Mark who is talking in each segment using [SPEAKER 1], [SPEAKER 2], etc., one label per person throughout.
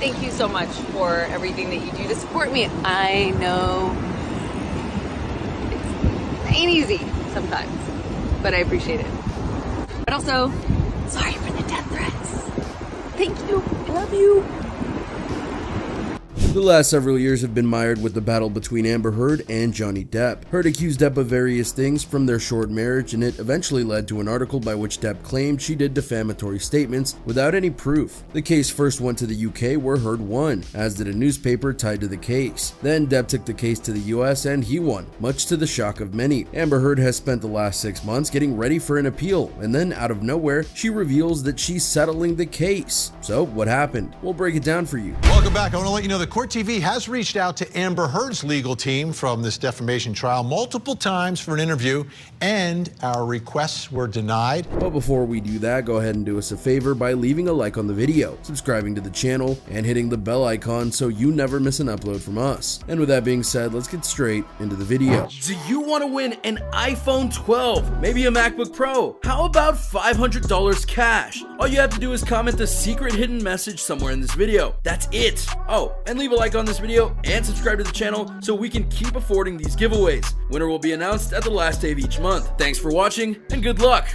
[SPEAKER 1] Thank you so much for everything that you do to support me. I know it ain't easy sometimes, but I appreciate it. But also, sorry for the death threats. Thank you. I love you.
[SPEAKER 2] The last several years have been mired with the battle between Amber Heard and Johnny Depp. Heard accused Depp of various things from their short marriage, and it eventually led to an article by which Depp claimed she did defamatory statements without any proof. The case first went to the UK, where Heard won, as did a newspaper tied to the case. Then Depp took the case to the US and he won, much to the shock of many. Amber Heard has spent the last 6 months getting ready for an appeal, and then out of nowhere, she reveals that she's settling the case. So what happened? We'll break it down for you.
[SPEAKER 3] Welcome back. I want to let you know that Court TV has reached out to Amber Heard's legal team from this defamation trial multiple times for an interview, and our requests were denied.
[SPEAKER 2] But before we do that, go ahead and do us a favor by leaving a like on the video, subscribing to the channel, and hitting the bell icon so you never miss an upload from us. And with that being said, let's get straight into the video. Do you want to win an iPhone 12, maybe a MacBook Pro? How about $500 cash? All you have to do is comment the secret hidden message somewhere in this video. That's it. Oh, and leave a like on this video and subscribe to the channel so we can keep affording these giveaways. Winner will be announced at the last day of each month. Thanks for watching and good luck.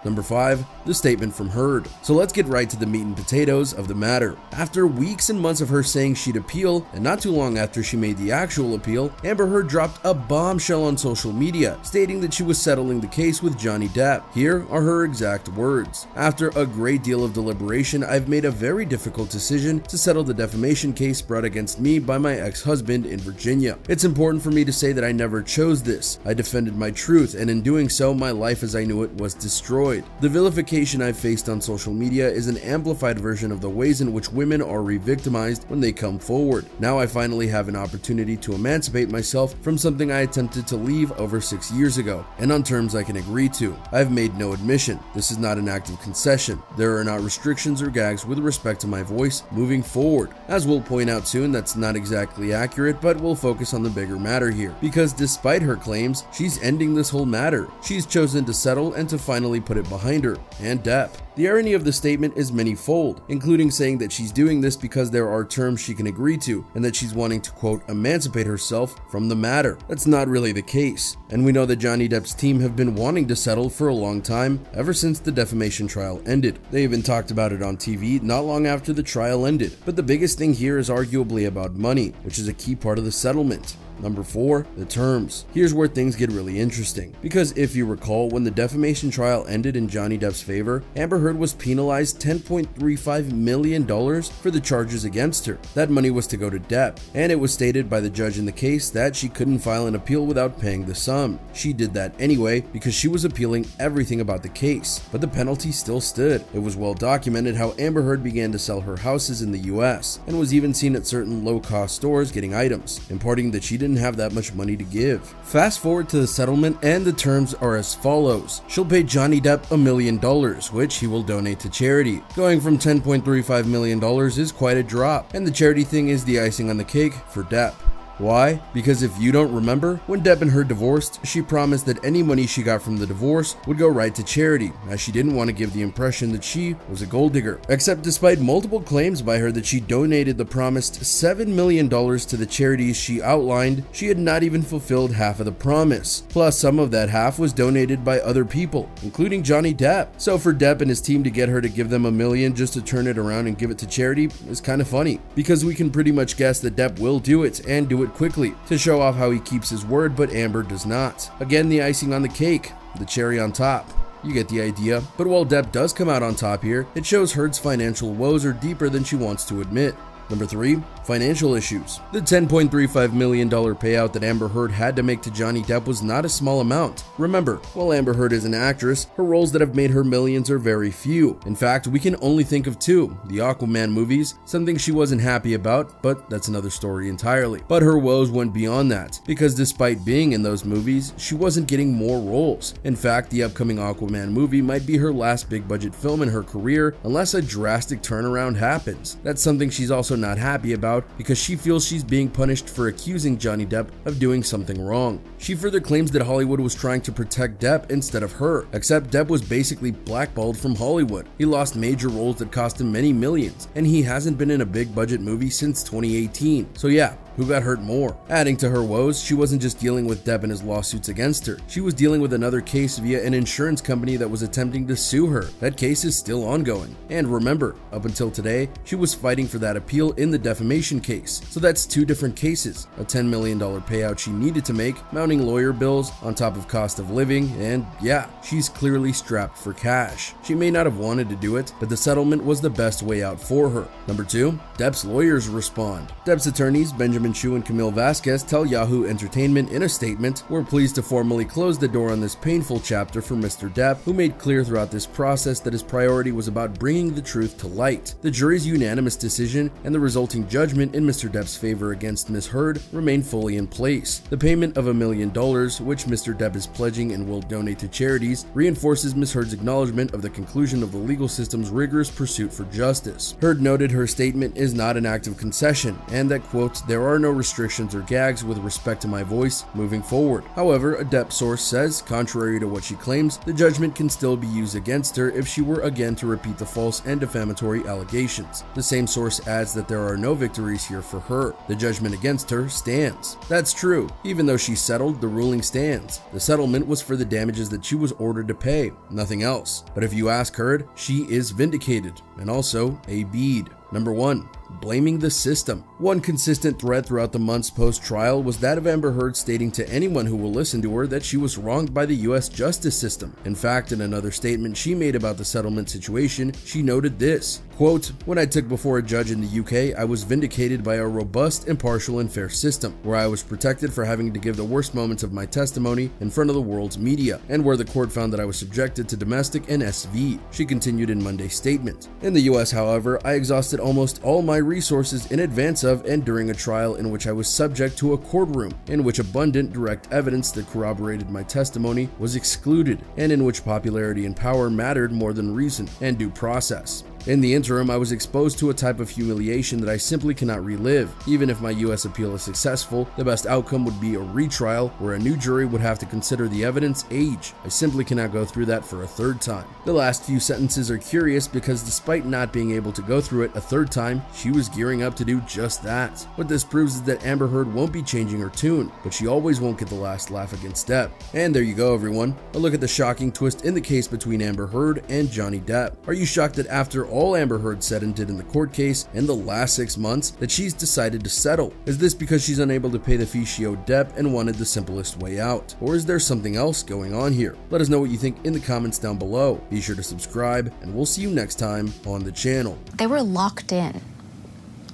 [SPEAKER 2] Number 5, the statement from Heard. So let's get right to the meat and potatoes of the matter. After weeks and months of her saying she'd appeal, and not too long after she made the actual appeal, Amber Heard dropped a bombshell on social media, stating that she was settling the case with Johnny Depp. Here are her exact words. After a great deal of deliberation, I've made a very difficult decision to settle the defamation case brought against me by my ex-husband in Virginia. It's important for me to say that I never chose this. I defended my truth, and in doing so, my life as I knew it was destroyed. The vilification I've faced on social media is an amplified version of the ways in which women are re-victimized when they come forward. Now I finally have an opportunity to emancipate myself from something I attempted to leave over 6 years ago, and on terms I can agree to. I've made no admission. This is not an act of concession. There are not restrictions or gags with respect to my voice moving forward. As we'll point out soon, that's not exactly accurate, but we'll focus on the bigger matter here. Because despite her claims, she's ending this whole matter. She's chosen to settle and to finally put it behind her and Depp. The irony of the statement is many-fold, including saying that she's doing this because there are terms she can agree to, and that she's wanting to, quote, emancipate herself from the matter. That's not really the case, and we know that Johnny Depp's team have been wanting to settle for a long time, ever since the defamation trial ended. They even talked about it on TV not long after the trial ended, but the biggest thing here is arguably about money, which is a key part of the settlement. Number 4, the terms. Here's where things get really interesting, because if you recall, when the defamation trial ended in Johnny Depp's favor, Amber Heard was penalized $10.35 million for the charges against her. That money was to go to Depp, and it was stated by the judge in the case that she couldn't file an appeal without paying the sum. She did that anyway because she was appealing everything about the case, but the penalty still stood. It was well documented how Amber Heard began to sell her houses in the US, and was even seen at certain low-cost stores getting items, imparting that she didn't have that much money to give. Fast forward to the settlement, and the terms are as follows. She'll pay Johnny Depp $1 million, which he will donate to charity. Going from $10.35 million is quite a drop, and the charity thing is the icing on the cake for Depp. Why? Because if you don't remember, when Depp and her divorced, she promised that any money she got from the divorce would go right to charity, as she didn't want to give the impression that she was a gold digger. Except despite multiple claims by her that she donated the promised $7 million to the charities she outlined, she had not even fulfilled half of the promise. Plus, some of that half was donated by other people, including Johnny Depp. So for Depp and his team to get her to give them $1 million just to turn it around and give it to charity is kind of funny, because we can pretty much guess that Depp will do it, and do it quickly, to show off how he keeps his word, but Amber does not. Again, the icing on the cake, the cherry on top. You get the idea. But while Depp does come out on top here, it shows Heard's financial woes are deeper than she wants to admit. Number 3, financial issues. The $10.35 million payout that Amber Heard had to make to Johnny Depp was not a small amount. Remember, while Amber Heard is an actress, her roles that have made her millions are very few. In fact, we can only think of 2, the Aquaman movies, something she wasn't happy about, but that's another story entirely. But her woes went beyond that, because despite being in those movies, she wasn't getting more roles. In fact, the upcoming Aquaman movie might be her last big budget film in her career, unless a drastic turnaround happens. That's something she's also also not happy about because she feels she's being punished for accusing Johnny Depp of doing something wrong. She further claims that Hollywood was trying to protect Depp instead of her, except Depp was basically blackballed from Hollywood. He lost major roles that cost him many millions, and he hasn't been in a big budget movie since 2018. So yeah, who got hurt more? Adding to her woes, she wasn't just dealing with Depp and his lawsuits against her. She was dealing with another case via an insurance company that was attempting to sue her. That case is still ongoing. And remember, up until today, she was fighting for that appeal in the defamation case. So that's two different cases. A $10 million payout she needed to make, mounting lawyer bills on top of cost of living, and yeah, she's clearly strapped for cash. She may not have wanted to do it, but the settlement was the best way out for her. Number 2, Depp's lawyers respond. Depp's attorneys, Benjamin Chu and Camille Vasquez, tell Yahoo Entertainment in a statement, "We're pleased to formally close the door on this painful chapter for Mr. Depp, who made clear throughout this process that his priority was about bringing the truth to light. The jury's unanimous decision and the resulting judgment in Mr. Depp's favor against Ms. Heard remain fully in place. The payment of $1 million, which Mr. Depp is pledging and will donate to charities, reinforces Ms. Heard's acknowledgement of the conclusion of the legal system's rigorous pursuit for justice." Heard noted her statement is not an act of concession, and that, quote, "There are no restrictions or gags with respect to my voice moving forward." However, a Depp source says, contrary to what she claims, the judgment can still be used against her if she were again to repeat the false and defamatory allegations. The same source adds that there are no victories here for her. The judgment against her stands. That's true. Even though she settled, the ruling stands. The settlement was for the damages that she was ordered to pay, nothing else. But if you ask Heard, she is vindicated, and also a bead. Number 1, blaming the system. One consistent thread throughout the months post-trial was that of Amber Heard stating to anyone who will listen to her that she was wronged by the US justice system. In fact, in another statement she made about the settlement situation, she noted this, quote, "When I took before a judge in the UK, I was vindicated by a robust, impartial, and fair system, where I was protected for having to give the worst moments of my testimony in front of the world's media, and where the court found that I was subjected to domestic and SV," she continued in Monday's statement. In the US, however, I exhausted almost all my resources in advance of and during a trial in which I was subject to a courtroom, in which abundant direct evidence that corroborated my testimony was excluded, and in which popularity and power mattered more than reason and due process. In the interim, I was exposed to a type of humiliation that I simply cannot relive. Even if my US appeal is successful, the best outcome would be a retrial where a new jury would have to consider the evidence age. I simply cannot go through that for a third time. The last few sentences are curious because despite not being able to go through it a third time, she was gearing up to do just that. What this proves is that Amber Heard won't be changing her tune, but she always won't get the last laugh against Depp. And there you go, everyone. A look at the shocking twist in the case between Amber Heard and Johnny Depp. Are you shocked that after all Amber Heard said and did in the court case in the last 6 months that she's decided to settle? Is this because she's unable to pay the fee she owed Depp and wanted the simplest way out? Or is there something else going on here? Let us know what you think in the comments down below. Be sure to subscribe, and we'll see you next time on the channel.
[SPEAKER 4] They were locked in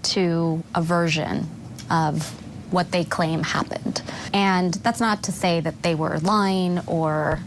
[SPEAKER 4] to a version of what they claim happened. And that's not to say that they were lying or